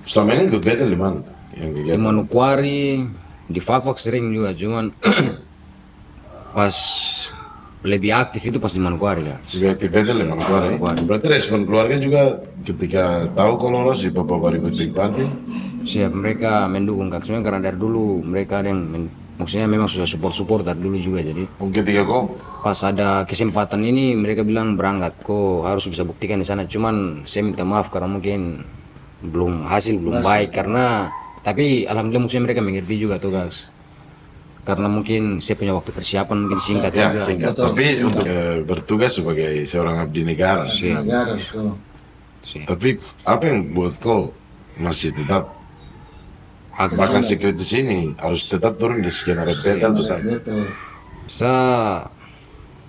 Selama ini ikut battle di mana? Yang Di kegiatan? Manokwari, di Fakfak sering juga, cuman pas lebih aktif itu pas di Manokwari ya. Lebih aktif battle di Manokwari. Berarti respon keluarga juga ketika tahu kalau Ros di Papawari Big Party? Siap, mereka mendukung Kak. Sebenarnya karena dari dulu mereka ada yang maksudnya memang sudah support dari dulu juga. Jadi Ketika kau pas ada kesempatan ini mereka bilang berangkat, kok harus bisa buktikan di sana. Cuman saya minta maaf karena mungkin belum baik karena tapi alhamdulillah maksudnya mereka mengerti juga tuh guys. Karena mungkin saya punya waktu persiapan mungkin singkat ya juga. singkat, tapi untuk bertugas sebagai seorang abdi negara. Negara itu. Tapi apa yang buat kau masih tetap bahkan sekretis ini harus tetap turun di skenario battle tetap? Betul. Saya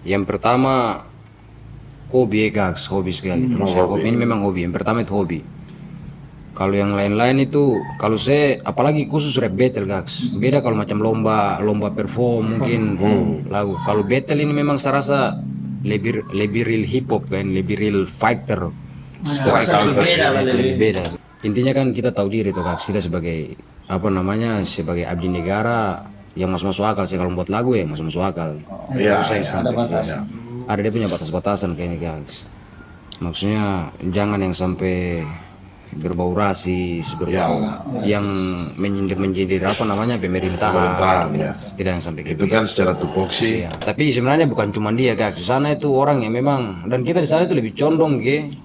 yang pertama hobi ya guys, hobi sekali. Terus hobi ini memang hobi. Yang pertama itu hobi. Kalau yang lain-lain itu, kalau saya apalagi khusus rap battle guys. Beda kalau macam lomba perform mungkin lagu. Kalau battle ini memang saya rasa lebih real hip hop kan, lebih real fighter. Lebih beda. Intinya kan kita tahu diri tuh guys, kita sebagai apa namanya sebagai abdi negara yang masuk akal sih kalau buat lagu ya masuk akal. Iya, Ada batas. Ada dia punya batas-batasan kayaknya guys. Maksudnya jangan yang sampai berbau rasis, yang menyindir apa namanya pemerintahan. Ya. Tidak yang sampai Itu kan secara tupoksi. ya. Tapi sebenarnya bukan cuma dia guys. Di sana itu orang yang memang dan kita di sana itu lebih condong ke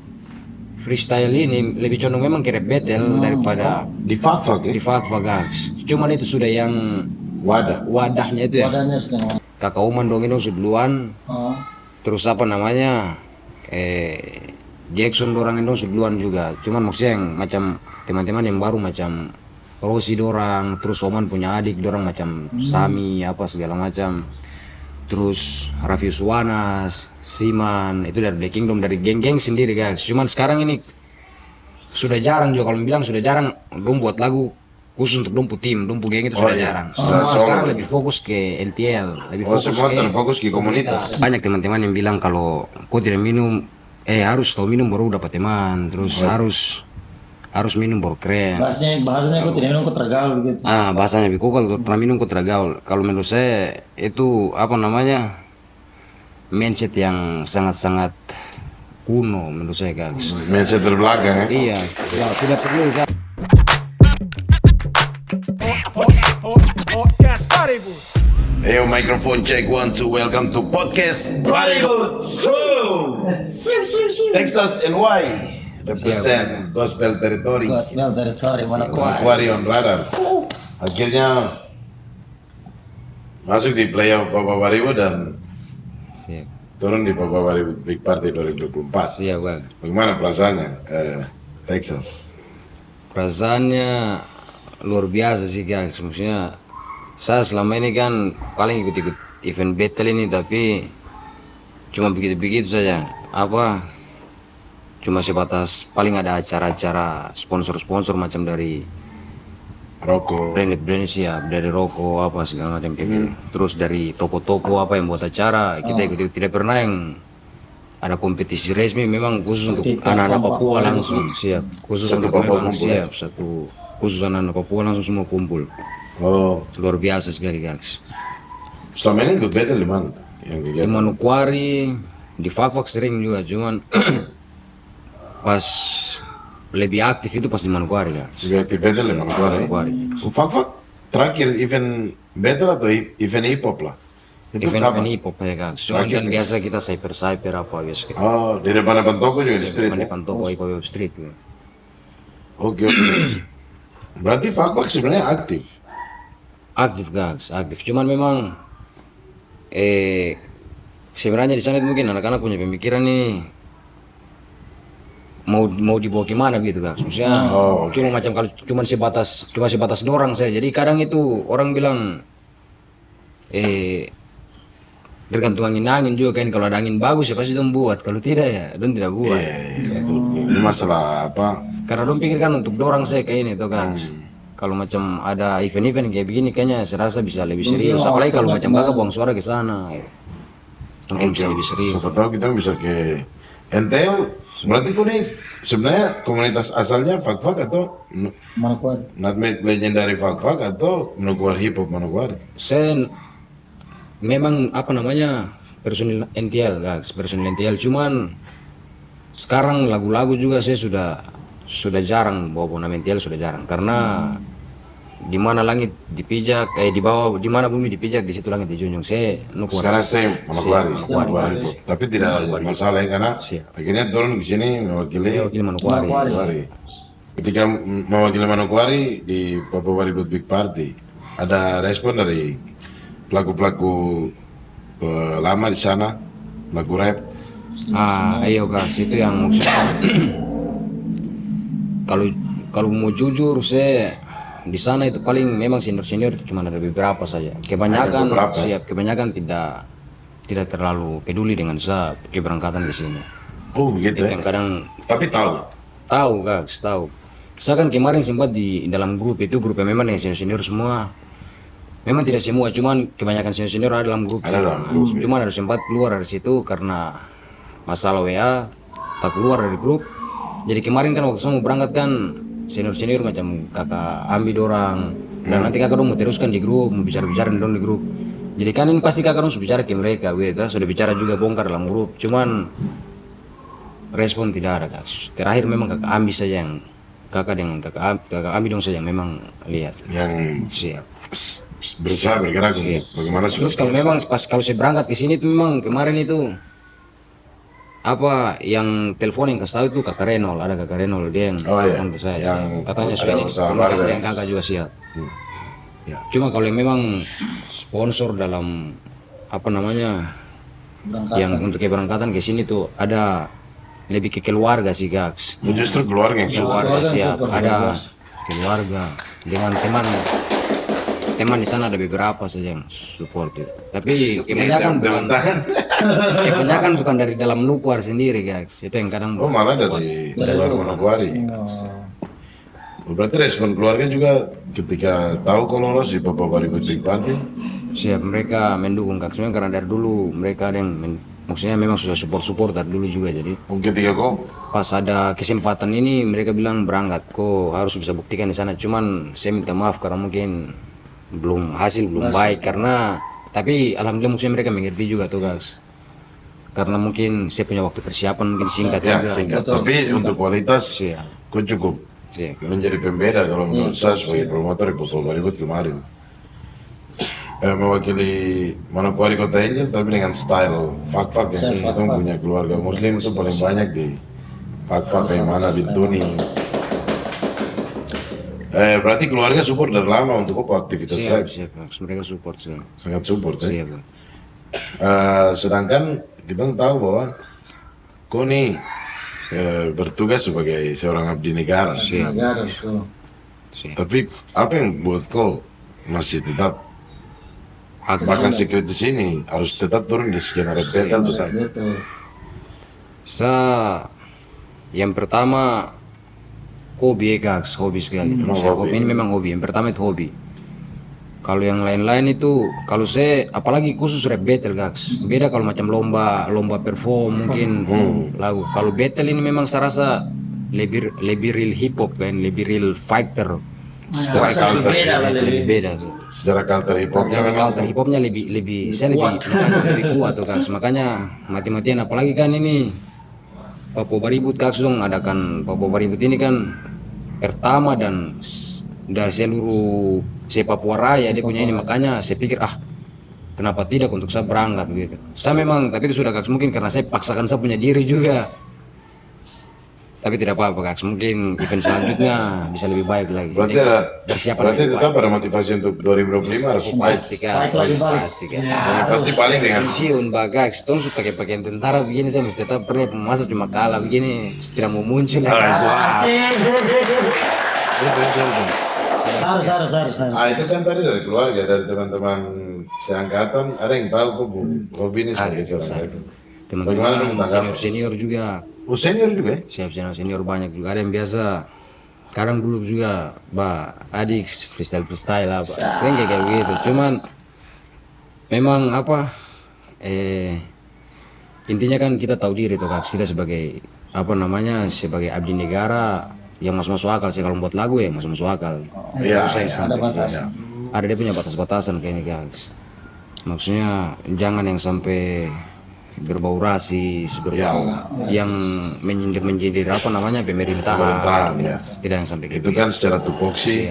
freestyle ini, lebih condong memang ke rap battle daripada Di Fakfak ya? di Fakfak guys. Cuman itu sudah yang wadahnya itu ya. Wadahnya sedang. Kakak Uman dong itu duluan. Terus apa namanya Jackson dorang itu duluan juga. Cuman maksudnya yang macam teman-teman yang baru macam Rosi dorang, terus Oman punya adik dorang macam Sami apa segala macam. Terus Raffi Suwanas, Siman itu dari Black Kingdom dari geng-geng sendiri guys. Cuman sekarang ini sudah jarang juga kalau bilang sudah jarang dong buat lagu khusus untuk dompu tim, dompu geng itu sudah jarang. Sekarang lebih fokus ke LTL, lebih fokus Semua ke terfokus ke komunitas. banyak teman-teman yang bilang kalau kau tidak minum harus tahu minum baru dapat teman, terus harus minum baru keren. Bahasanya kok tidak minum kok tergaul gitu. Bahasanya biku kalau pernah minum kau tergaul. Kalau menurut saya itu apa namanya mindset yang sangat-sangat kuno menurut saya guys. Mindset terbelakang ya? Iya, ya, tidak perlu kan. Ayo microphone check 1 2 welcome to podcast Bollywood Show. Texas NY represent gospel territory. Gospel territory Manokwari. Manokwari on radar. Akhirnya masuk di playoff Papawari dan Siap, turun di Papawari Big Party 2024. siap bang. Bagaimana perasaannya Texas? Perasaannya luar biasa sih guys. Maksudnya saya selama ini kan paling ikut-ikut event battle ini tapi cuma begitu-begitu saja. Cuma sebatas paling ada acara-acara sponsor-sponsor macam dari Rokok. brand ya, dari rokok apa segala macam kayak gitu. Terus dari toko-toko apa yang buat acara kita ikut-ikut. Tidak pernah yang ada kompetisi resmi memang khusus untuk anak-anak Papua langsung siap. Khusus Satu untuk Papua memang kumpul, siap satu khusus anak-anak Papua langsung semua kumpul. Oh, Luar biasa sekali guys. selama ini ikut battle di mana? Yang Di kegiatan? Manokwari, di Fakfak sering juga, cuman pas lebih aktif itu pas di Manokwari guys. Lebih aktif battle di Manokwari. Fakfak terakhir event battle atau event hip hop lah? Itu Event kapan? hip hop ya guys. Cuman kan biasa kita cyber apa biasa. Oh, di depan toko juga di street ya? Depan toko hip hop street gitu. Oke. Berarti Fakfak sebenarnya aktif. Aktif guys, aktif. Cuman memang sebenarnya di sana itu mungkin anak-anak punya pemikiran nih mau dibawa kemana gitu guys. Maksudnya cuma macam kalau cuma sebatas dorang saya. Jadi kadang itu orang bilang tergantung angin juga kan. Kalau ada angin bagus ya pasti dong buat. Kalau tidak ya dong tidak buat. Betul. Ini masalah apa? Karena dong pikirkan untuk dorang saya kayak ini tuh guys. Kalau macam ada event-event kayak begini kayaknya saya rasa bisa lebih serius. Apalagi kalau macam kakak buang suara ke sana. Mungkin bisa lebih serius. Siapa tahu kita bisa ke NTL. Berarti kau nih sebenarnya komunitas asalnya Fak-Fak atau Manokwari. Nutmeg Legendary Fak-Fak atau Manokwari Hip Hop Manokwari? Saya memang apa namanya personil NTL guys, personil NTL, cuman sekarang lagu-lagu juga saya sudah jarang bawa nama NTL, sudah jarang karena di mana langit dipijak di bawah, di mana bumi dipijak di situ langit dijunjung. Saya Sekarang stay Manokwari, Manokwari. Manokwari Hip Hop. Tapi tidak ada masalah ya, karena Siap. akhirnya turun ke sini mewakili wakil Manokwari. Manokwari. Ketika mewakili Manokwari di Papua Baribut Big Party, ada respon dari pelaku-pelaku lama di sana, lagu rap. Ayo guys, itu yang maksudnya kalau kalau mau jujur saya di sana itu paling memang senior cuma ada beberapa saja. Kebanyakan beberapa. kebanyakan tidak terlalu peduli dengan saya keberangkatan di sini. Oh begitu ya. Yang kadang Tapi tahu. guys, tahu. Saya kan kemarin sempat di dalam grup itu, grup yang memang yang senior semua. Memang tidak semua, cuman kebanyakan senior ada dalam grup. Ada dalam grup. Cuman harus sempat keluar dari situ karena masalah WA, tak keluar dari grup. Jadi kemarin kan waktu saya mau berangkat kan senior macam kakak Ambi dorang, dan nanti kakak dong mau teruskan di grup, mau bicara-bicara dong di grup. Jadi kan ini pasti kakak dong sudah bicara ke mereka, sudah bicara juga bongkar dalam grup. Cuman respon tidak ada guys. Terakhir memang kakak Ambi saja yang kakak dengan kakak Ambi dong saja yang memang lihat. Yang Siap. berusaha bergerak untuk bagaimana sih? Terus kalau memang pas kalau saya berangkat ke sini tuh memang kemarin itu apa yang telepon yang kasih tahu itu kakak Renol, ada kakak Renol dia yang Oh, iya. telepon ke saya, Yang katanya ada sudah usaha terima kasih warga. yang kakak juga siap. Ya. Cuma kalau yang memang sponsor dalam apa namanya yang untuk keberangkatan ke sini tuh ada lebih ke keluarga sih guys. Ya, justru keluarga yang support. Keluarga siap, ada keluarga dengan teman di sana ada beberapa saja yang support itu. Tapi kebanyakan bukan dari dalam Nukwar sendiri guys. Itu yang kadang Oh malah dari luar Manokwari. Berarti respon keluarga juga ketika tahu kalau lolos di Papua Baribut Big Party. siap, mereka mendukung guys. Memang karena dari dulu mereka ada yang maksudnya memang sudah support dari dulu juga. Jadi Ketika kau pas ada kesempatan ini mereka bilang berangkat, kok harus bisa buktikan di sana. Cuman saya minta maaf karena mungkin belum baik karena, tapi alhamdulillah maksudnya mereka mengerti juga tuh guys. Karena mungkin saya punya waktu persiapan mungkin singkat ya juga. singkat, tapi untuk kualitas Siap. kau cukup Siap. menjadi pembeda kalau menurut saya sebagai promotor di Papua Baribut kemarin. Mewakili Manokwari Kota Angel tapi dengan style Fak-Fak yang kita punya keluarga Muslim itu paling banyak di Fak-Fak kayak mana Bintuni. Berarti keluarga support dari lama untuk apa aktivitas saya Siap, mereka support sih. sangat support ya. Siap. Sedangkan kita tahu bahwa kau nih bertugas sebagai seorang abdi negara. Negara itu. Siap. Tapi apa yang buat kau masih tetap bahkan sekretis ini harus tetap turun di skenario battle tetap? Betul. Yang pertama hobi guys, hobi sekali. Hobi ini memang hobi. Yang pertama itu hobi. Kalau yang lain-lain itu, kalau saya apalagi khusus rap battle guys. Beda kalau macam lomba perform mungkin lagu. Kalau battle ini memang saya rasa lebih real hip hop kan, lebih real fighter. Secara Lebih culture, beda lah, Lebih beda. secara culture hip hopnya Kalau memang culture hip hopnya lebih kuat tuh guys. Makanya mati-matian apalagi kan ini Papua Baribut guys dong adakan Papua Baribut ini kan pertama dan dari seluruh Papua Raya dia punya ini, makanya saya pikir kenapa tidak untuk saya berangkat gitu. Saya memang tapi itu sudah guys, mungkin karena saya paksakan saya punya diri juga. Tapi tidak apa-apa guys, mungkin event selanjutnya bisa lebih baik lagi. berarti Jadi, ada persiapan berarti lebih tetap ada motivasi untuk 2025 harus fight. pasti kan, pasti kan. Pasti paling dengan Pensiun bagas, tong suka pakai pakaian tentara begini saya mesti tetap pernah masa cuma kalah begini, tidak mau muncul ya. Harus. itu kan tadi dari keluarga, dari teman-teman seangkatan ada yang tahu kok Bu Robi ini sebagai seorang bagaimana dong Teman-teman tanggapan? senior juga, Senior juga ya? siap senior banyak juga. Ada yang biasa, sekarang dulu juga, adik freestyle apa, sering kayak gitu. Cuman memang intinya kan kita tahu diri tuh kan, kita sebagai apa namanya sebagai abdi negara yang masuk akal sih kalau buat lagu ya masuk akal. Iya, Saya iya, sampai ada batas. iya. ada dia punya batas-batasan kayaknya guys. Maksudnya jangan yang sampai berbau rasis, berbau yang menyindir apa namanya pemerintahan. Pemerintahan, ya. Tidak yang sampai Itu gitu. kan secara tupoksi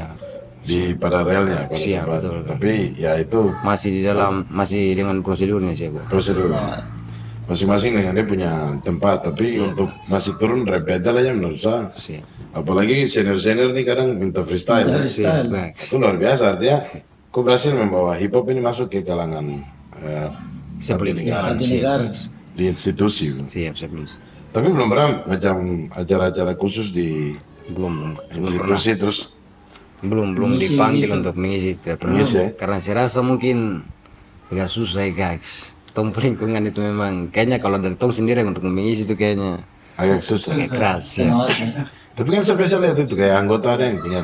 di pada relnya pada Siap, tempat. betul. Tapi ya itu Masih dengan prosedurnya sih, Bu. prosedur masing-masing dengan dia punya tempat. Tapi untuk masih turun repetitif aja menurut saya. Siap. Apalagi senior nih kadang minta freestyle. Freestyle. Guys. Itu luar biasa artinya. Kok berhasil membawa hip hop ini masuk ke kalangan abdi negara Abdi negara. di institusi. Siap, please. Tapi belum pernah macam acara-acara khusus di Belum. institusi terus Belum Mengisi dipanggil gitu. untuk mengisi tidak pernah. Mengisi, ya? Karena saya rasa mungkin agak susah ya guys. Tong lingkungan itu memang kayaknya kalau dari tong sendiri untuk mengisi itu kayaknya agak susah. agak keras ya. Tapi kan saya biasa lihat itu kayak anggota ada yang punya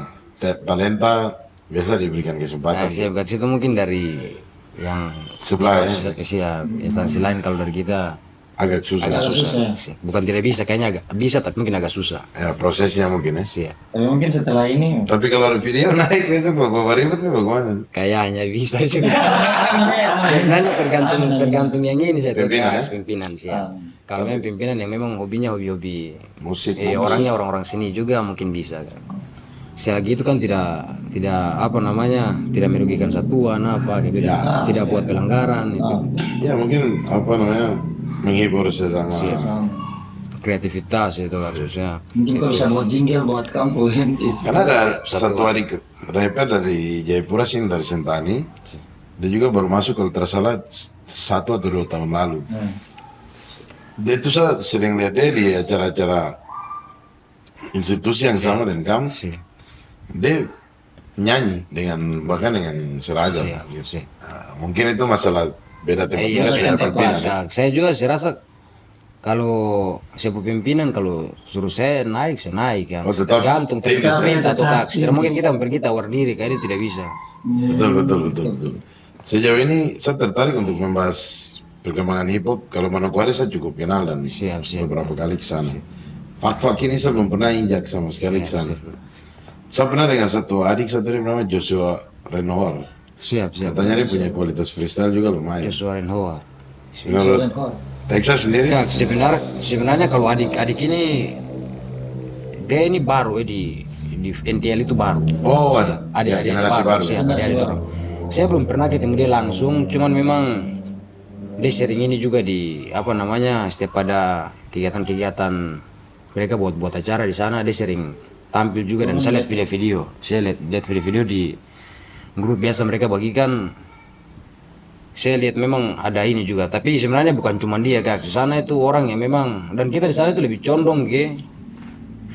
talenta biasa diberikan kesempatan. Nah, siap guys itu mungkin dari yang Sebelah ya, siap instansi lain kalau dari kita agak susah. agak susah. susah. Siap. Bukan tidak bisa kayaknya agak bisa tapi mungkin agak susah. Ya prosesnya mungkin ya. Siap. Tapi mungkin setelah ini Tapi kalau ada video naik itu bawa ribet nih bagaimana? Kayaknya bisa juga. Sebenarnya tergantung yang ini saya tahu Pimpinan, guys, pimpinan sih. Kalau memang pimpinan yang memang hobinya hobi Musik. orangnya orang-orang seni juga mungkin bisa kan. Selagi itu kan tidak apa namanya tidak merugikan satuan apa gitu, tidak buat pelanggaran itu Ya mungkin apa namanya menghibur sesama. sama. kreativitas itu maksudnya. Mungkin kau bisa buat jingle buat kampung. Karena ada satu adik rapper dari Jayapura sini dari Sentani. Dia juga baru masuk kalau tidak salah 1 atau 2 tahun lalu. Dia itu saya sering lihat dia di acara-acara institusi yang sama dengan kamu. Dia nyanyi bahkan dengan seragam. Gitu. Nah, mungkin itu masalah beda tempat juga sudah pimpinan. Saya juga saya rasa kalau siapa pimpinan kalau suruh saya naik ya. Oh, tetap Tergantung tipis, minta atau tak. Tidak mungkin kita pergi tawar diri kayak tidak bisa. Betul. Sejauh ini saya tertarik untuk membahas perkembangan hip hop. Kalau Manokwari saya cukup kenal dan Siap. beberapa kali ke sana. Fak ini saya belum pernah injak sama sekali ke sana. Saya pernah dengan satu adik satu bernama Joshua Renoir. Siap. Katanya dia punya kualitas freestyle juga lumayan. Joshua Renhoa. Menurut Texas sendiri? Ya, sebenarnya kalau adik-adik ini dia ini baru di NTL itu baru. Oh ada. Ada Generasi baru. Siap, ada orang. Saya belum pernah ketemu dia langsung, cuman memang dia sering ini juga di apa namanya setiap ada kegiatan-kegiatan mereka buat acara di sana dia sering tampil juga dan saya lihat video-video. Saya lihat video-video di grup biasa mereka bagikan. Saya lihat memang ada ini juga, tapi sebenarnya bukan cuma dia kak. Di sana itu orang yang memang dan kita di sana itu lebih condong ke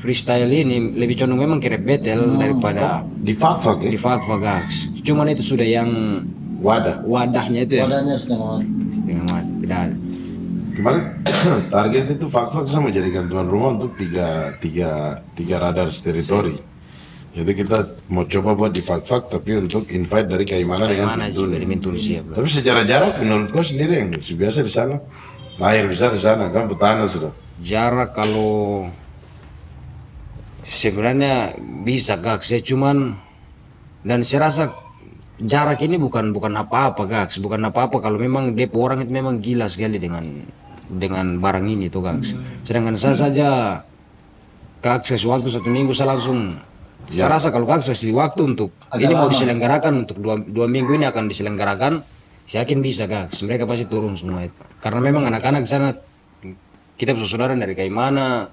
freestyle ini, lebih condong memang ke rap battle daripada Di Fak ya? di Fakfa guys. Cuman itu sudah yang wadahnya itu ya. Wadahnya sudah mau. Setengah mati, tidak ada. Kemarin target itu Fak saya mau jadikan tuan rumah untuk tiga radar teritori. Jadi kita mau coba buat di Fak tapi untuk invite dari Kaimana dengan Mana juga di Mintun siap. Tapi secara jarak menurut kau sendiri yang biasa di sana, lahir besar di sana kan petana sudah. Jarak kalau sebenarnya bisa kak, saya cuman dan saya rasa jarak ini bukan apa-apa kak, bukan apa-apa kalau memang depo orang itu memang gila sekali dengan barang ini tuh kak. Sedangkan saya saja kak sesuatu 1 minggu saya langsung saya rasa kalau kak kasih waktu untuk ini mau diselenggarakan untuk dua minggu ini akan diselenggarakan, saya yakin bisa kak. Mereka pasti turun semua itu karena memang anak-anak di sana kita saudara dari Kaimana,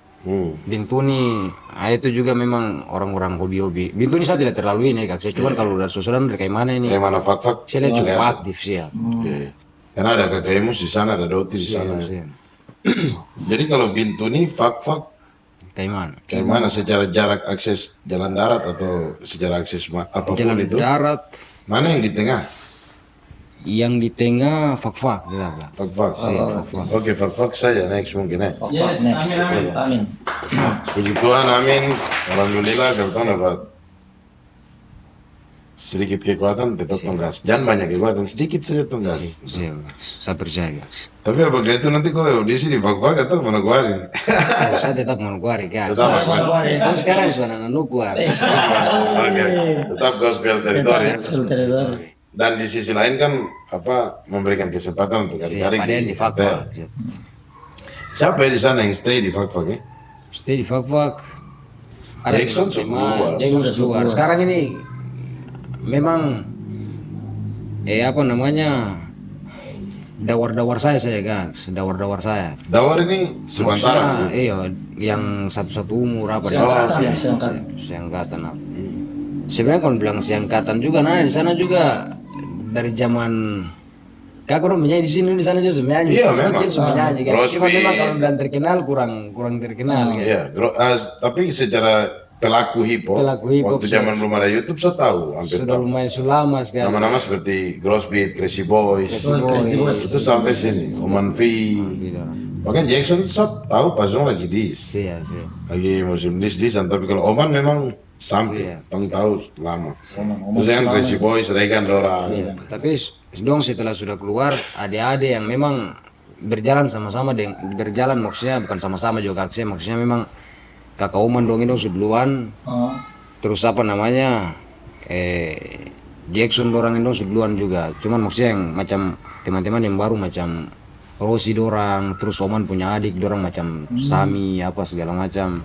Bintuni, itu juga memang orang-orang hobi-hobi. Bintuni saya tidak terlalu ini kak, saya cuma kalau dari saudara dari Kaimana ini Kaimana Fak saya lihat cukup aktif siap. Karena ada kakak Emus di sana, ada Doti di sana. Siap. Jadi kalau Bintuni Fak Kaimana? Kaimana secara jarak akses jalan darat atau secara akses apapun Jalan itu? darat Mana yang di tengah? yang di tengah Fakfa ya kak. Fak. Oke, Fak saja next mungkin ya. Yes, amin. Puji Tuhan, amin. Alhamdulillah, kita dapat sedikit kekuatan tetap tonggas. Jangan banyak kekuatan, sedikit saja tonggas. Siap, saya percaya guys. Tapi apakah itu nanti kau audisi di Fak-Fak atau Manokwari? Oh, saya tetap Manokwari guys. Tetap Manokwari. Kan sekarang sudah Manokwari. Oke, tetap gospel teritori. Teritori. Dan di sisi lain kan apa memberikan kesempatan untuk Siap, adik-adik ada yang di Fak-Fak. Siap. Siapa ya di sana yang stay di Fak-Fak ya? Stay di Fak-Fak. Ada Jackson di keluar. Teman, Jackson keluar. Sekarang ini memang apa namanya dawar-dawar saya guys, dawar-dawar saya. Dawar ini sementara. Maksudnya, iya, yang satu-satu umur apa seangkatan apa. Sebenarnya kalau bilang seangkatan juga, nah di sana juga dari zaman kak orang menyanyi di sana juga menyanyi. Iya, memang. Menyanyi kan. Crosby. Cuma memang kalau bilang terkenal kurang terkenal kan. Iya, tapi secara pelaku hip hop, waktu zaman belum ada YouTube saya tahu hampir Sudah tahu. lumayan sulama sekarang. Nama-nama seperti Grossbeat, Crazy Boys, itu sampai sini, Oman V. Bahkan Jackson saya tahu pas orang lagi dis, Iya, iya. lagi musim dis-disan. Tapi kalau Oman memang sampai, tahu lama. Terus yang Crazy Boys, Regan, Dora. Tapi dong setelah sudah keluar, adik-adik yang memang berjalan sama-sama berjalan maksudnya bukan sama-sama juga aksi, maksudnya memang kakak Oman dong itu duluan, terus apa namanya Jackson dorang itu duluan juga. Cuman maksudnya yang macam teman-teman yang baru macam Rosi dorang, terus Oman punya adik dorang macam Sami apa segala macam.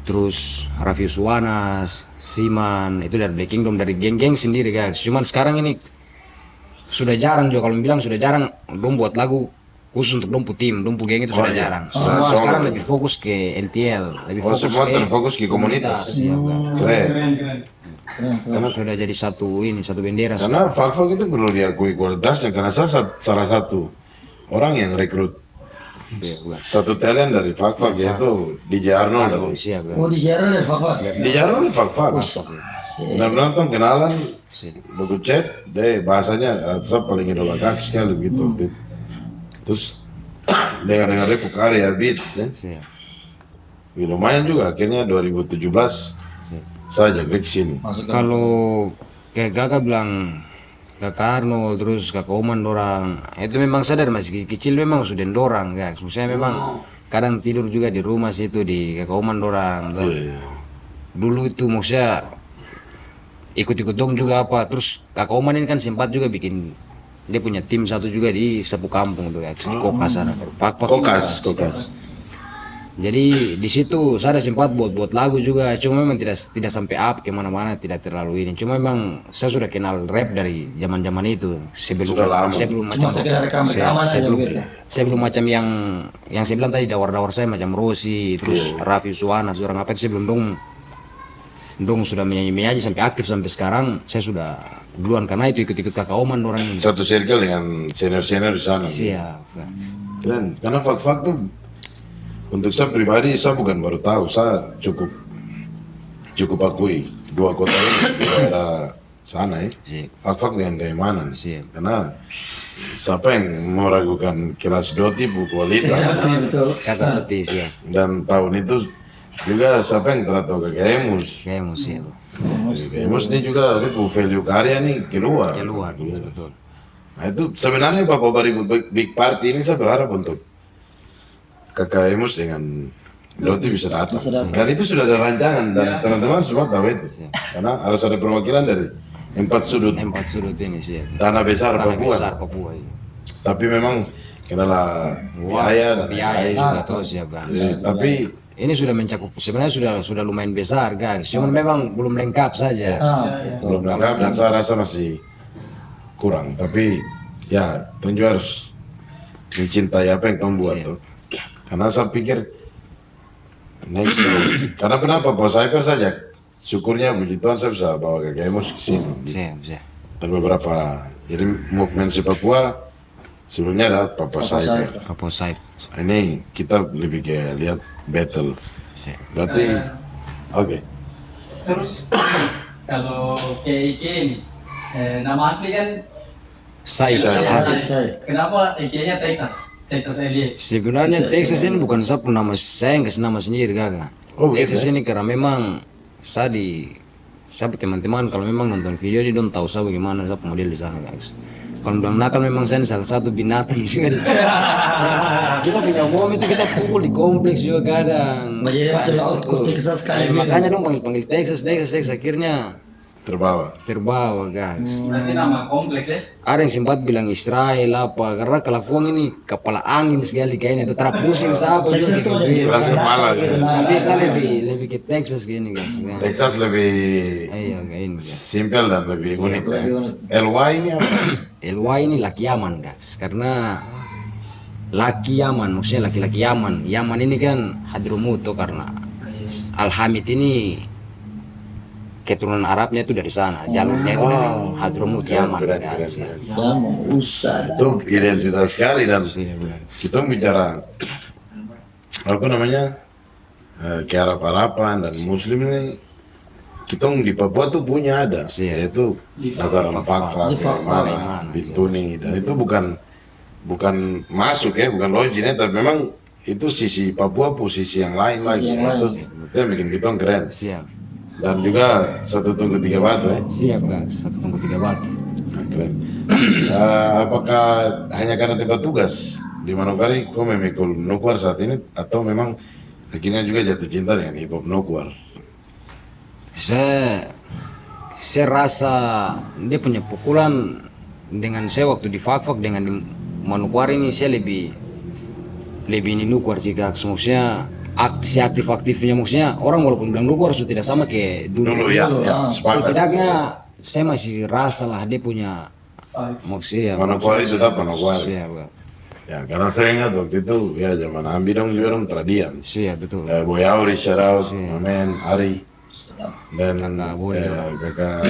Terus Raffi Suwanas, Siman itu dari Black Kingdom, dari geng-geng sendiri guys. Cuman sekarang ini sudah jarang juga kalau bilang sudah jarang dong buat lagu khusus untuk dompu tim, dompu geng itu sudah jarang. Semua sekarang lebih fokus ke LTL, lebih fokus semua ke terfokus ke komunitas. Iya, kan. Keren. Karena sudah jadi satu bendera. Karena Fak-Fak itu perlu diakui kualitasnya, karena saya salah satu orang yang rekrut Iya, bukan. satu talent dari Fak-Fak yaitu DJ Arnold. Oh, siap kan. Oh di Jaran ya Fak-Fak. DJ Arnold Fak-Fak. Benar-benar tuh kenalan, buku chat, deh bahasanya saya paling idola kaki sekali begitu waktu itu. Terus dengar-dengar dia karya beat, ya. Siap. Ya, lumayan juga akhirnya 2017 saya ajak dia ke sini. Kalau kayak kakak bilang kakak Arno terus kakak Oman dorang itu memang sadar masih kecil memang sudah dorang guys. Maksudnya memang kadang tidur juga di rumah situ di kakak Oman dorang. Dulu itu maksudnya ikut-ikut dong juga apa. Terus kakak Oman ini kan sempat juga bikin dia punya tim satu juga di Sepu Kampung tuh guys, di Kokas sana. Kokas. Jadi di situ saya ada sempat buat lagu juga, cuma memang tidak sampai up kemana-mana, tidak terlalu ini. Cuma memang saya sudah kenal rap dari zaman itu sebelum macam sekedar rekaman aja begitu. sebelum macam yang saya bilang tadi dawar-dawar saya macam Rosi, terus Raffi Suwanas, orang apa itu sebelum dong sudah menyanyi sampai aktif sampai sekarang saya sudah duluan karena itu ikut-ikut kakak Oman orang ini. Satu circle dengan senior-senior di sana. Siap. Dan karena Fak-Fak tuh untuk saya pribadi saya bukan baru tahu, saya cukup akui dua kota ini di daerah sana ya. Fak-Fak dengan Keimanan. Karena siapa yang mau ragukan kelas Doti Bu kualitas Betul. Kata petis ya. dan tahun itu juga siapa yang telah tahu ke Gemus. Gemus ya. Gemus ini juga Bu value karya nih keluar. Betul. Nah itu sebenarnya Bapak Bari Big Party ini saya berharap untuk Kakak Emus dengan Doti bisa datang. Dan itu sudah ada rancangan dan teman-teman semua tahu itu. Karena harus ada perwakilan dari empat sudut ini sih. tanah besar Papua. Iya. Tapi memang kenalah biaya juga tuh siapa. Tapi ini sudah mencakup sebenarnya sudah lumayan besar guys. Cuman memang belum lengkap saja. belum lengkap dan saya rasa masih kurang. Tapi ya Tonjo harus mencintai apa yang Tom buat tuh. Karena saya pikir next karena kenapa Pak Cyper saja syukurnya puji Tuhan saya bisa bawa ke Gemus ke sini. Dan beberapa jadi movement si Papua sebelumnya ada Papa Cyper. Ini kita lebih kayak lihat battle. Berarti oke. Terus kalau KIK ini nama asli kan Said. Kenapa IK-nya Texas Elliot? Sebenarnya Texas ini bukan satu nama saya yang kasih nama sendiri kakak. Texas ini karena memang saya Saya teman-teman kalau memang nonton video ini dong tahu saya bagaimana saya model di sana guys. Kalau bilang Natal memang saya salah satu binatang juga di sana. Kita punya bom itu kita pukul di kompleks juga kadang. Jadi macam laut kok Texas sekali. Makanya dong panggil Texas akhirnya Terbawa. terbawa guys. Berarti nama kompleks ya? Ada yang sempat bilang Israel apa karena kelakuan ini kepala angin sekali kayaknya itu pusing siapa Texas tuh juga. jadi Keras kepala gitu. Tapi saya lebih ke Texas gini guys. Texas lebih Iya kayak ini guys. simpel dan lebih unik. LY ini apa? LY ini laki Yaman guys karena laki Yaman maksudnya laki-laki Yaman. Yaman ini kan Hadramut tuh karena Al-Hamid ini keturunan Arabnya itu dari sana, jalurnya itu dari Hadramut Yaman Keren, guys. keren. Ya mau usah. Itu identitas sekali dan Iya, benar. kita bicara apa namanya ke Arab-Araban dan Muslim ini kita di Papua tuh punya ada Iya. yaitu Dataran Fakfak, Fakfak, Mana, Bintuni dan itu bukan masuk ya bukan logiknya tapi memang itu sisi Papua posisi yang lain lagi itu yang bikin kita keren Siap, dan juga 1 Tungku 3 Batu ya. siap guys. 1 Tungku 3 Batu. Nah, keren. Apakah hanya karena tempat tugas di Manokwari kau memikul Nukwar saat ini atau memang akhirnya juga jatuh cinta dengan hip hop Nukwar? Saya rasa dia punya pukulan dengan saya waktu di Fakfak dengan di Manokwari ini saya lebih ini Nukwar sih guys. Maksudnya si aktif-aktifnya maksudnya orang walaupun bilang Nukwar sudah tidak sama kayak Dulu ya, sepakat. setidaknya saya masih rasa lah dia punya maksudnya Manokwari tetap Manokwari. siap Bang. Ya karena saya ingat waktu itu ya zaman Ambi dong juga dong Tradian. Siap betul. Boy Auri, shout out, Amen, Ari, dan Kakak Boy, kakak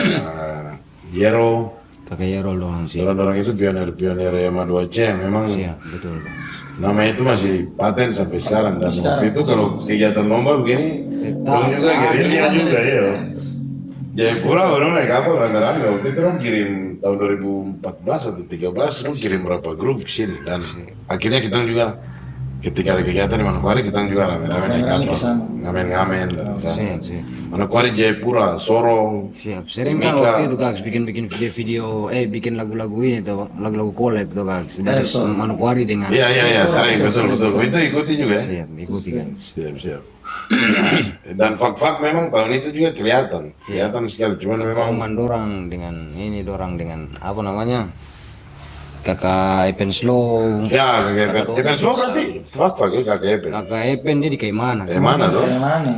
Yero. Kakak Yerol doang siap. Orang-orang itu pionir-pionir Yama 2C yang memang Siap betul Bang. nama itu masih paten sampai sekarang dan waktu itu kalau kegiatan lomba begini belum juga gerilya juga ya. Jayapura orang naik kapal rame-rame waktu itu orang kirim tahun 2014 atau 13 orang kirim berapa grup ke sini dan akhirnya kita juga ketika ada kegiatan di Manokwari kita juga rame-rame naik kapal ngamen-ngamen dan di sana. Siap siap. Manokwari, Jayapura, Sorong, Siap. Sering kan Mika. waktu itu guys bikin video-video bikin lagu-lagu ini tuh lagu-lagu collab tuh guys. Dari Manokwari dengan iya sering betul itu ikuti juga ya. siap ikuti guys. Siap. Dan fak-fak memang tahun itu juga kelihatan sekali cuman memang Oman dorang dengan ini dorang dengan apa namanya kakak Epen Slow. ya kakek Epen Slow berarti fak-fak ya kakek Epen Kakak Epen dia di kayak mana? kayak mana tuh? Yang mana?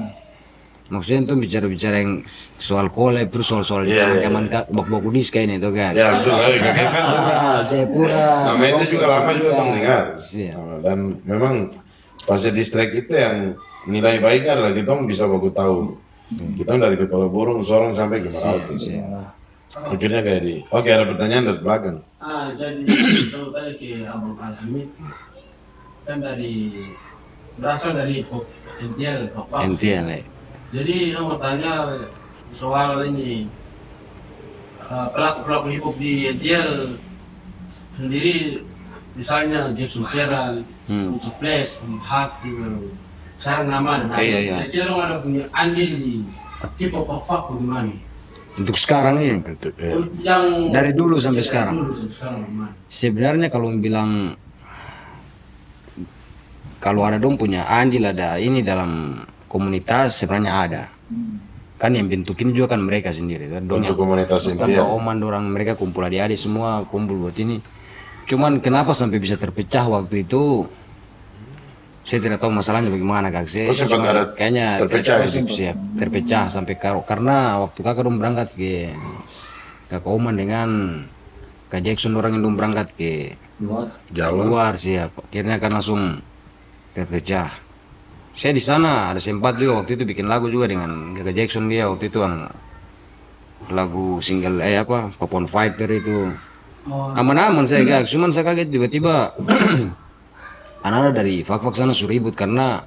Maksudnya itu bicara-bicara yang soal collab terus soal Iya. zaman bak-baku diska ini tuh guys. Ya betul kali kakek Epen tuh Jayapura. nama itu juga lama juga tuh mendengar Iya. dan memang pas di strike itu yang nilai baik adalah kita bisa baku tahu kita dari kepala burung Sorong sampai ke Merauke akhirnya kayak di oke ada pertanyaan dari belakang Jadi kalau tadi ke Abang Al-Hamid kan berasal dari hip hop NTL Fakfak. NTL ya. Jadi saya mau tanya soal ini pelaku-pelaku hip hop di NTL sendiri, misalnya Jackson Serral, Ucu Flash, Hafi, sekarang nama dan Iya. Kira-kira dong ada punya andil di hip hop Fakfak bagaimana? Untuk sekarang ini Yang dari dulu sampai sekarang. dulu sampai sekarang bagaimana? Sebenarnya kalau bilang kalau ada dong punya andil ada ini dalam komunitas sebenarnya ada. Kan yang bentukin juga kan mereka sendiri kan. Dong untuk komunitas kan NTL oman orang mereka kumpul adik-adik semua kumpul buat ini. Cuman kenapa sampai bisa terpecah waktu itu? Saya tidak tahu masalahnya bagaimana kak. Saya sempat cuma ada kayaknya terpecah itu? siap terpecah sampai karena waktu kakak dong berangkat ke kakak Oman dengan kak Jackson orang yang dong berangkat ke Jawa luar siap akhirnya kan langsung terpecah. Saya di sana ada sempat juga waktu itu bikin lagu juga dengan kakak Jackson dia waktu itu yang lagu single Popon Fighter itu aman-aman saya guys cuman saya kaget tiba-tiba anak-anak dari Fakfak sana suruh ribut karena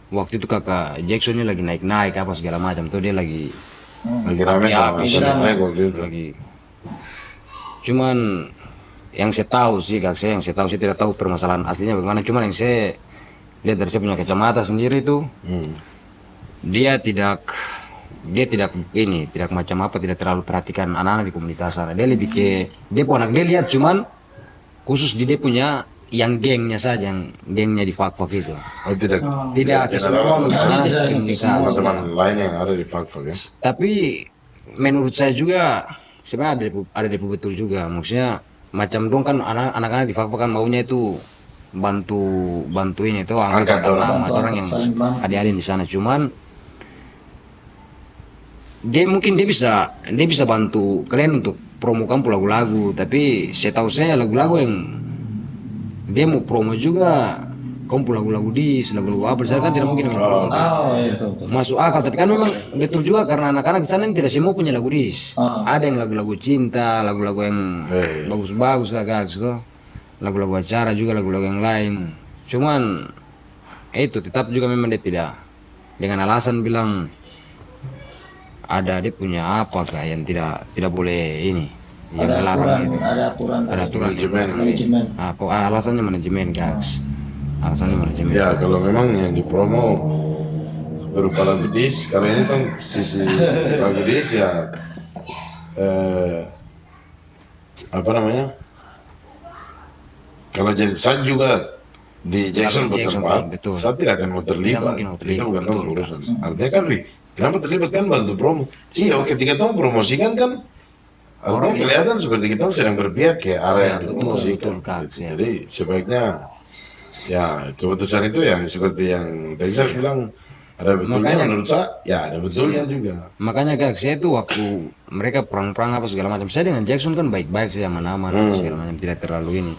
waktu itu kakak Jacksonnya lagi naik-naik apa segala macam tuh dia lagi rame sama api-api Sonic waktu itu lagi cuman yang saya tahu sih kak saya tidak tahu permasalahan aslinya bagaimana cuman yang saya lihat dari saya punya kacamata sendiri tuh dia tidak dia tidak macam apa, tidak terlalu perhatikan anak-anak di komunitas sana. Dia lebih ke dia pun anak dia lihat cuman khusus di dia punya yang gengnya saja, yang gengnya di fak-fak itu. Oh tidak. Tidak keseluruhan komunitas. Teman-teman lain yang ada di fak-fak ya. Tapi menurut saya juga sebenarnya ada betul juga. Maksudnya macam dong kan anak-anak di fak-fak kan maunya itu bantu ini tuh angkat nama orang yang adik-adik di sana. Cuman dia bisa bantu kalian untuk promokan lagu-lagu, tapi saya tahu saya lagu-lagu yang dia mau promo juga kumpul lagu-lagu lagu-lagu apa saya kan tidak mungkin Oh, itu. masuk akal, tapi kan memang betul juga karena anak-anak di sana tidak semua punya lagu ada yang lagu-lagu cinta, lagu-lagu yang bagus-bagus lah guys tuh, lagu-lagu acara juga, lagu-lagu yang lain. Cuman itu tetap juga memang dia tidak dengan alasan bilang ada dia punya apa kah yang tidak boleh ini yang melarang itu. Ada aturan. Manajemen. Alasannya manajemen guys, alasannya manajemen. Ya kalau memang yang dipromo berupa lagu dis, kalau ini kan sisi lagu dis ya apa namanya? Kalau jadi saya juga di Jackson bertempat, betul. saya tidak akan mau terlibat. Itu bukan tahu urusan. Artinya kan, kenapa terlibat kan bantu promo? Iya, ketika tahu promosikan kan, artinya kelihatan seperti kita sedang berpihak ke area yang dipromosikan. Jadi sebaiknya ya keputusan itu yang seperti yang tadi saya bilang ada betulnya menurut saya, ya ada betulnya juga. Makanya guys, saya itu waktu mereka perang-perang apa segala macam, saya dengan Jackson kan baik-baik saja, aman-aman segala macam, tidak terlalu ini.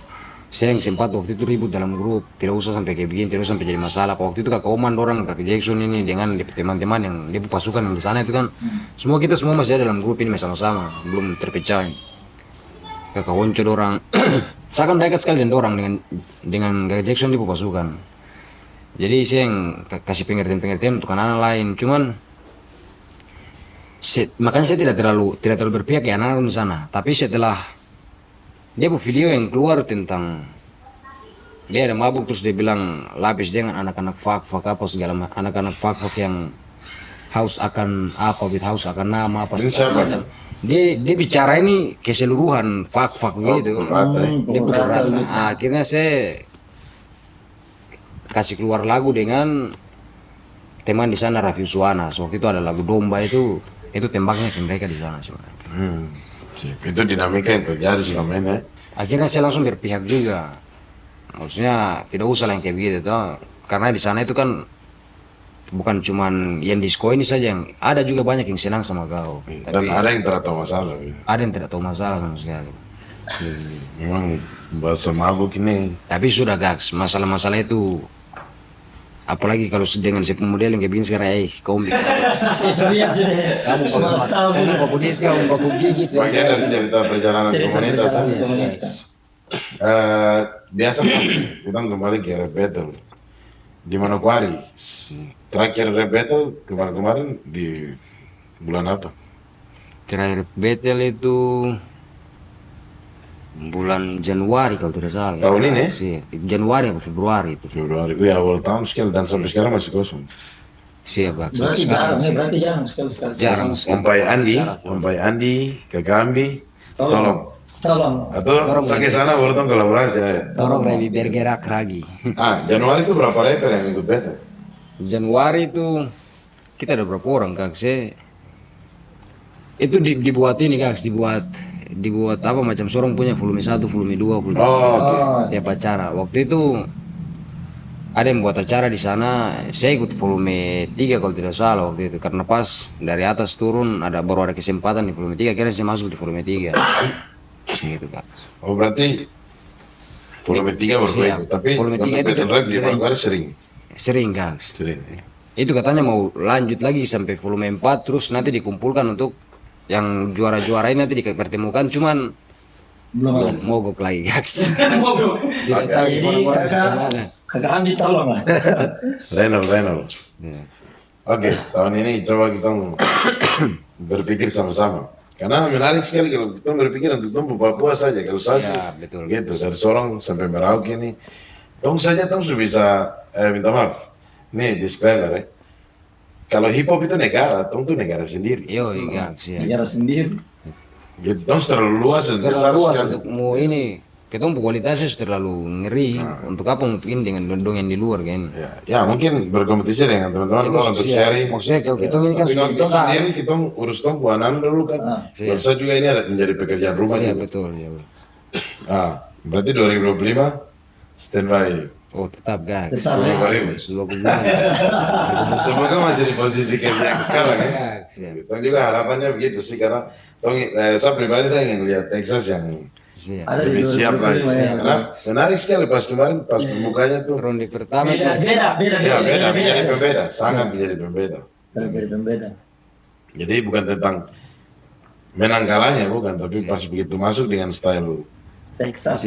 Saya yang sempat waktu itu ribut dalam grup, tidak usah sampai kayak begini, tidak usah sampai jadi masalah. Waktu itu kakak Oman orang, kakak Jackson ini dengan teman-teman yang dia pasukan yang di sana itu kan, kita semua masih ada dalam grup ini sama-sama, belum terpecah. Kakak Wonco orang, saya kan dekat sekali dengan orang dengan kakak Jackson di pasukan. Jadi saya yang kasih pengertian untuk anak-anak lain. Cuman makanya saya tidak terlalu berpihak ya anak-anak di sana. Tapi setelah dia buat video yang keluar tentang dia ada mabuk terus dia bilang lapis dengan anak-anak fak apa segala macam, anak-anak fak yang haus akan apa, haus akan nama apa segala macam. Dia bicara ini keseluruhan fak gitu. Dia pukul rata. Akhirnya saya kasih keluar lagu dengan teman di sana Raffi Suwana. Waktu itu ada lagu Domba itu tembaknya ke mereka di sana sebenarnya. Itu dinamika yang terjadi selama ini. Akhirnya saya langsung berpihak juga. Maksudnya tidak usah lah yang kayak begitu toh. Karena di sana itu kan bukan cuman yang disco ini saja, yang ada juga banyak yang senang sama kau. Dan ada yang tidak tahu masalah. Ada yang tidak tahu masalah sama sekali. Memang bahasa mabuk ini. Tapi sudah guys, masalah-masalah itu apalagi kalau dengan si pemodel yang kayak begini sekarang, kau bikin kamu kokudis, kamu kokuk gigit. Bagian dari cerita perjalanan komunitas. Biasa kan kita kembali ke rap battle di Manokwari. Terakhir rap battle kemarin di bulan apa? Terakhir battle itu bulan Januari kalau tidak salah. Tahun ini? Sih, Januari atau Februari itu. Februari, ya awal tahun sekali dan sampai sekarang masih kosong. Siap, Kak. Berarti jarang sekali. Jarang. Sampai Andi, Kakak Ambi, tolong. Atau sakit sana baru tong kolaborasi ya. Tolong lebih bergerak lagi. Januari itu berapa rapper yang ikut battle? Januari itu kita ada berapa orang, Kak? Itu dibuat ini, Kak, dibuat apa macam sorong punya volume 1, volume 2, volume 3. Ya acara. Waktu itu ada yang buat acara di sana, saya ikut volume 3 kalau tidak salah waktu itu, karena pas dari atas turun baru ada kesempatan di volume 3, akhirnya saya masuk di volume 3. Gitu kan. Oh berarti volume 3 baru ikut, tapi volume 3 itu battle rap di Manokwari sering, Kak. Sering. Itu katanya mau lanjut lagi sampai volume 4, terus nanti dikumpulkan untuk yang juara-juara ini nanti dipertemukan, cuman belum mogok lagi, guys. Tidak tahu Jadi kakak Andi tolong lah. Renal. Oke, tahun ini coba kita berpikir sama-sama. Karena menarik sekali kalau kita berpikir untuk tumbuh Papua saja. Kalau saya betul. Gitu, dari Sorong sampai Merauke ini. Tong saja bisa, minta maaf. Nih disclaimer ya. kalau hip hop itu negara, tong tuh negara sendiri. Yo, iya, sih. Negara sendiri. Gitu, tong terlalu luas dan besar Terlalu luas sekali. untuk mau ini. Kita kualitasnya sudah terlalu ngeri. Untuk apa untuk ini dengan dondong yang di luar kan? Ya, mungkin berkompetisi dengan teman-teman kalau untuk sharing. Maksudnya kalau kita ini kan Tapi sudah kalau kita besar. sendiri, kita urus tong buanan dulu kan. Bisa juga ini ada menjadi pekerjaan rumah Iya juga. betul ya. Berarti 2025 standby. Oh tetap guys. Tetap, ya. Seluruh bulan. Semoga masih di posisi kerja yang sekarang ya. Siap. Tong juga harapannya begitu sih karena saya pribadi saya ingin lihat Texas yang Siap. Ada di lebih siap 2025 lagi. ya. Karena menarik sekali pas kemarin pas pembukanya tuh. Ronde pertama Beda, itu beda. Ya beda, menjadi pembeda, sangat menjadi pembeda. Dari pembeda. Jadi bukan tentang menang kalahnya bukan, tapi pas begitu masuk dengan style Texas.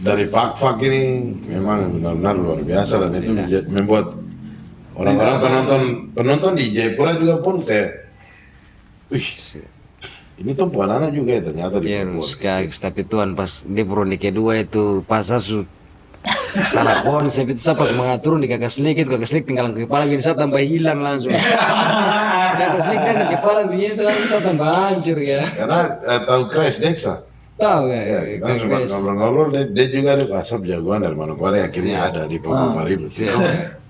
dari fak-fak ini memang benar-benar luar biasa dan itu membuat orang-orang penonton di Jayapura juga pun kayak, wih, ini tuh Puanana juga ya ternyata di ya Papua. guys, tapi Tuhan pas di ronde kedua itu pas asu salah konsep itu saya pas mengatur di kakak sedikit tinggal kepala gini saya tambah hilang langsung. Kakak sedikit kan kepala begini itu langsung saya tambah hancur ya. Karena tahu Crash Dexa. Tahu ya? Ya, kita cuma ngobrol-ngobrol, dia juga ada asap jagoan dari Manokwari akhirnya ada di Papua Maribut. Itu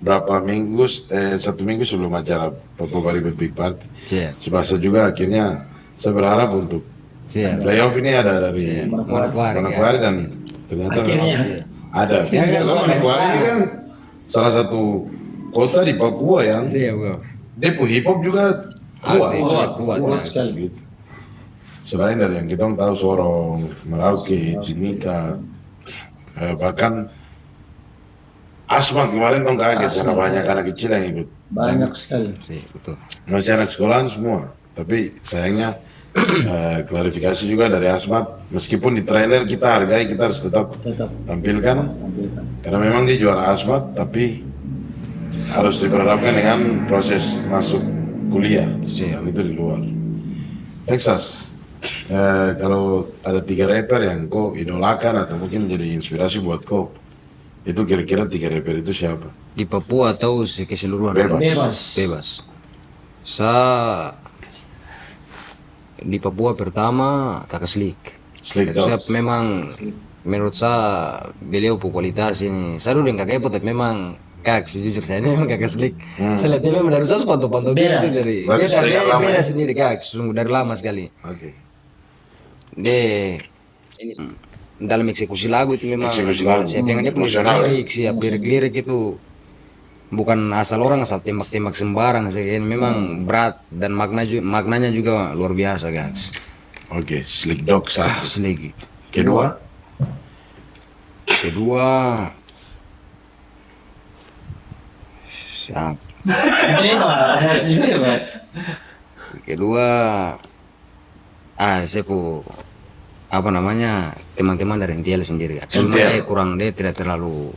berapa minggu, 1 minggu sebelum acara Papua Maribut Big Party. Siap. Sebasa juga akhirnya saya berharap untuk Siap. playoff ini ada dari Manokwari dan ternyata Akhirnya. memang ada. Ya, Karena Manokwari ini kan salah satu kota di Papua yang Siap bro. dia hip hop juga kuat. Kuat Gitu. Selain dari yang kita tahu Sorong, Merauke, Timika, bahkan Asma kemarin tuh kaget karena banyak anak kecil yang ikut. Banyak sekali. Betul. Masih anak sekolahan semua, tapi sayangnya klarifikasi juga dari Asmat, meskipun di trailer kita hargai, kita harus tetap tampilkan, karena memang dia juara Asmat, tapi harus diperhadapkan dengan proses masuk kuliah, dan itu di luar. Texas, kalau ada 3 rapper yang kau idolakan atau mungkin menjadi inspirasi buat kau, itu kira-kira 3 rapper itu siapa? Di Papua atau keseluruhan? Bebas. Saya di Papua pertama Kakak Slick. Slick Saya Dogs. memang menurut saya beliau popularitas ini. Saya dulu dengan Kakak Epo tapi memang Kak, sejujur saya ini memang Kakak Slick. Saya lihat dia memang dari saya pantau-pantau dia itu dari Berarti sejak lama beda ya? sendiri Kak, sungguh dari lama sekali. Oke. Dia ini dalam eksekusi lagu itu memang Eksekusi lagu. siap dengan dia punya Emosional, ya? lirik, siap lirik itu bukan asal orang asal tembak-tembak sembarang sih, ini memang berat dan maknanya juga luar biasa guys. Oke, Slick Dog satu. Slick. Kedua, siap. Bebas. Kedua, saya apa namanya teman-teman dari NTL sendiri. Cuma NTL. dia kurang, dia tidak terlalu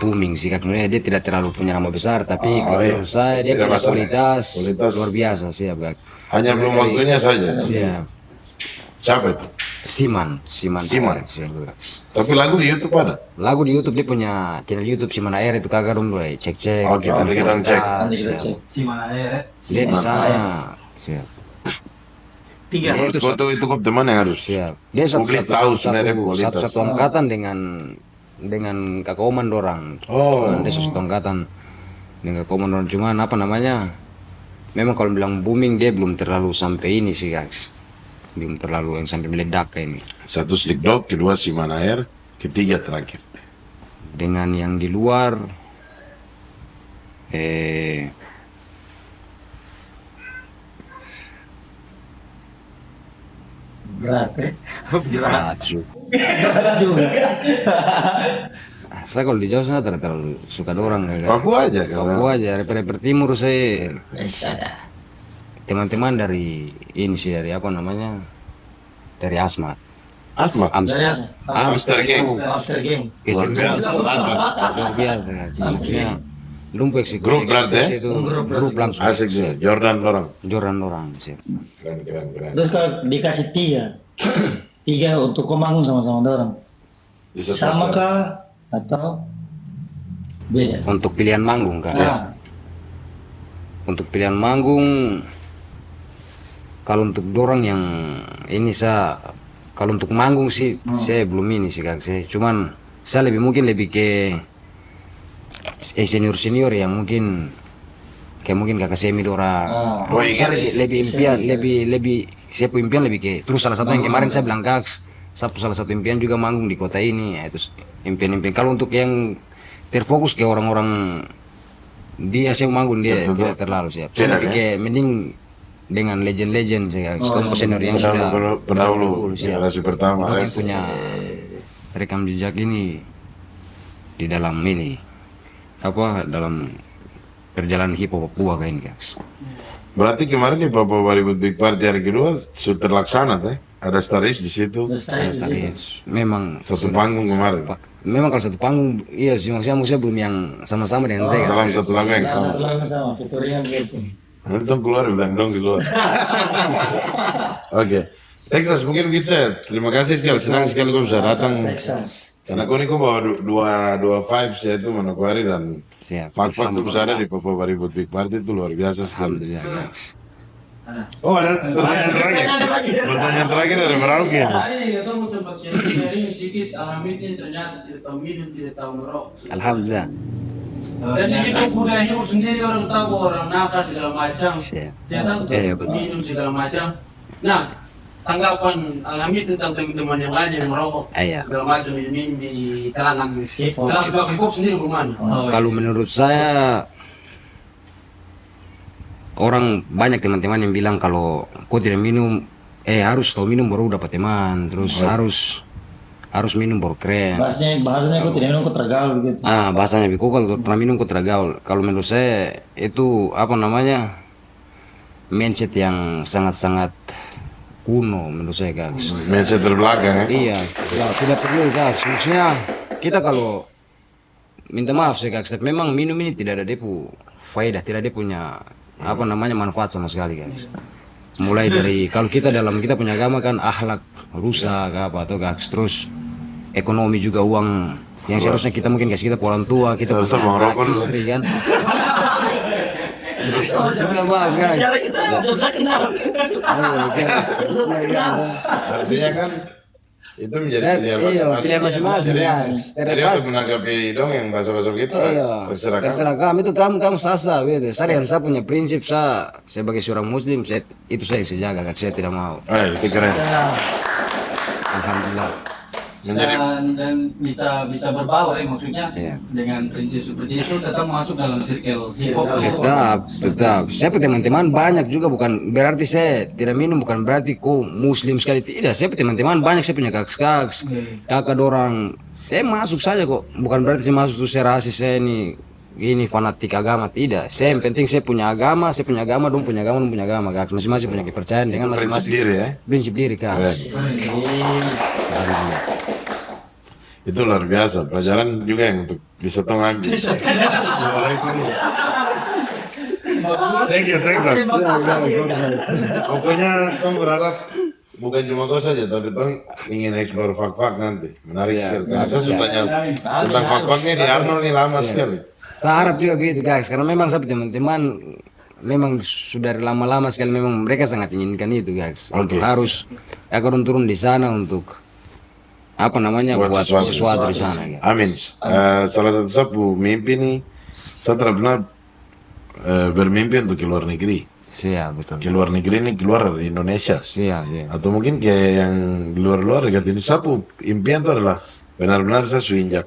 booming sih kan, dia tidak terlalu punya nama besar, tapi kalau iya. menurut saya dia Tidak punya masalah. kualitas Kualitas. luar biasa sih ya Kak. hanya belum waktunya saja. Siap. Siapa itu? Siman. Siman. Siap. Tapi lagu di YouTube ada? Lagu di YouTube dia punya channel YouTube Siman Air itu kakak dong mulai cek. Oke, nanti kita cek. Nanti kita cek. Si mana ya? Dia di sana. Siap. 3. Itu kok teman yang harus. Siap. Dia Publik tahu sebenarnya kualitas. satu angkatan dengan Kak Oman dorang. Oh. Cuman dia satu angkatan dengan Kak Oman dorang. Cuman apa namanya? Memang kalau bilang booming dia belum terlalu sampai ini sih guys. Belum terlalu yang sampai meledak kayak ini. Satu Slick Dog, kedua Siman Air, ketiga terakhir. Dengan yang di luar Berat ya. berat Berat juga. saya kalau di Jawa saya tidak terlalu suka dorang ya, guys. Papua aja kalau. Papua aja, rapper timur saya Ada. teman-teman dari ini sih, dari apa namanya, dari Asmat. Asma. Dari Hamster Gang. After game. Luar biasa. Luar biasa guys. Maksudnya lumpuh eksekusi. Grup berarti ya? itu grup langsung. Asik sih. Jordan orang. Joran orang sih. Keren. Terus kalau dikasih 3. 3 untuk kau manggung sama-sama orang. Bisa Sama satu. kah atau beda? Untuk pilihan manggung kan. Ah, untuk pilihan manggung, kalau untuk dorang yang ini kalau untuk manggung sih saya belum ini sih kak. Saya cuman saya mungkin lebih ke senior yang mungkin kayak mungkin kakak Semi dorang. Oh, iya. Saya lebih impian, lebih saya punya impian lebih ke terus salah satu yang kemarin saya bilang kak, salah satu impian juga manggung di kota ini. Ya, itu impian. Kalau untuk yang terfokus ke orang-orang dia saya manggung dia tidak terlalu siap. Saya lebih ke mending dengan legend-legend saya kelompok senior yang sudah pendahulu generasi pertama. yang punya rekam jejak ini di dalam ini dalam perjalanan hip hop Papua kayak ini guys. Berarti kemarin di Papua Baribut Big Party hari kedua sudah terlaksana teh. Ada Staris di situ. Memang Satu panggung kemarin. memang kalau satu panggung iya sih maksudnya belum yang sama-sama dengan mereka. Dalam satu lagu yang sama. Satu lagu sama, fiturnya gitu. Nanti dong keluar bilang dong di luar. Oke. Texas mungkin bisa. Terima kasih sekali. Senang sekali kau bisa datang. Texas. Karena kau ini kau bawa dua vibes yaitu Manokwari dan Siap. Fak tuh bisa ada di Papua Baribut Big Party itu luar biasa sekali. Alhamdulillah guys. Oh ada pertanyaan terakhir. Pertanyaan terakhir dari Merauke. Hari ini kita sempat sharing sedikit, Alhamdulillah ternyata tidak tahu minum, tidak tahu merokok. Alhamdulillah. Dan di hidup budaya hidup sendiri orang tahu orang nakal segala macam, Siap. tidak tahu Betul. minum segala macam. Nah, tanggapan Alhamdulillah tentang teman-teman yang lain yang merokok Iya. segala macam minum di kalangan hip hop sendiri bagaimana? Kalau menurut saya orang banyak teman-teman yang bilang kalau kau tidak minum harus tahu minum baru dapat teman, terus harus minum baru keren. Bahasanya kok tidak minum kok tergaul gitu. Bahasanya Biko kalau pernah minum kau tergaul. Kalau menurut saya itu mindset yang sangat-sangat kuno menurut saya guys. Mindset terbelakang ya. Iya, ya, tidak perlu guys. Maksudnya kita kalau minta maaf saya guys, tapi memang minum ini tidak ada depu faedah, tidak ada punya manfaat sama sekali guys. Mulai dari kalau kita punya agama kan akhlak rusak atau guys, terus ekonomi juga uang yang seharusnya kita mungkin kasih kita orang tua, kita Selesai bang rokok dulu. istri kan. Sudah bang guys. Bisa kenal. Artinya kan itu menjadi Saya- pilihan iya, masing-masing. pilihan masing-masing, Jadi- ya. Jadi untuk menanggapi dong yang bahasa-bahasa gitu terserah kamu. Terserah kamu itu kamu sasa gitu. Saya punya prinsip saya sebagai seorang muslim saya yang saya jaga kan saya tidak mau. Itu keren. Alhamdulillah. Menjadi dan bisa berbaur ya maksudnya Iya. dengan prinsip seperti itu tetap masuk dalam circle hip hop. Tetap. Saya punya teman-teman banyak juga bukan berarti saya tidak minum bukan berarti kok muslim sekali tidak. Saya punya teman-teman banyak saya punya kakak dorang. Saya masuk saja kok. Bukan berarti saya masuk terus saya rasis saya ini fanatik agama tidak. Saya yang penting saya punya agama dong punya agama kak. Masing-masing punya kepercayaan dengan prinsip masing-masing diri ya. prinsip diri kak. Keren. Itu luar biasa. Pelajaran juga yang untuk bisa tong ambil. Thank you, Texas. Pokoknya tong berharap bukan cuma kau saja, tapi tong ingin eksplor fak-fak nanti. Menarik sekali. Karena saya sudah tanya tentang fak-faknya di Arnold ini lama sekali. Saya harap juga begitu guys, karena memang saya punya teman-teman memang sudah lama-lama sekali memang mereka sangat inginkan itu guys. Untuk harus turun di sana untuk buat sesuatu di sana. Guys. Amin. Salah satu sapu mimpi nih, saya tidak pernah bermimpi untuk ke luar negeri. Siap betul. Ke luar negeri ini keluar dari Indonesia. Siap ya. Atau mungkin kayak yang di luar-luar dekat ini sapu impian itu adalah benar-benar saya suinjak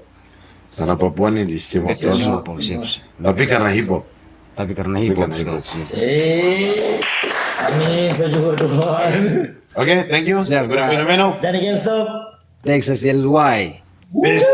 karena Papua ini di Simok. Siap. Tapi karena hip hop. Tapi karena hip hop. Amin, saya juga Tuhan. Oke, thank you. Siap, Fenomeno. Dan again stop. Texas LY. Peace.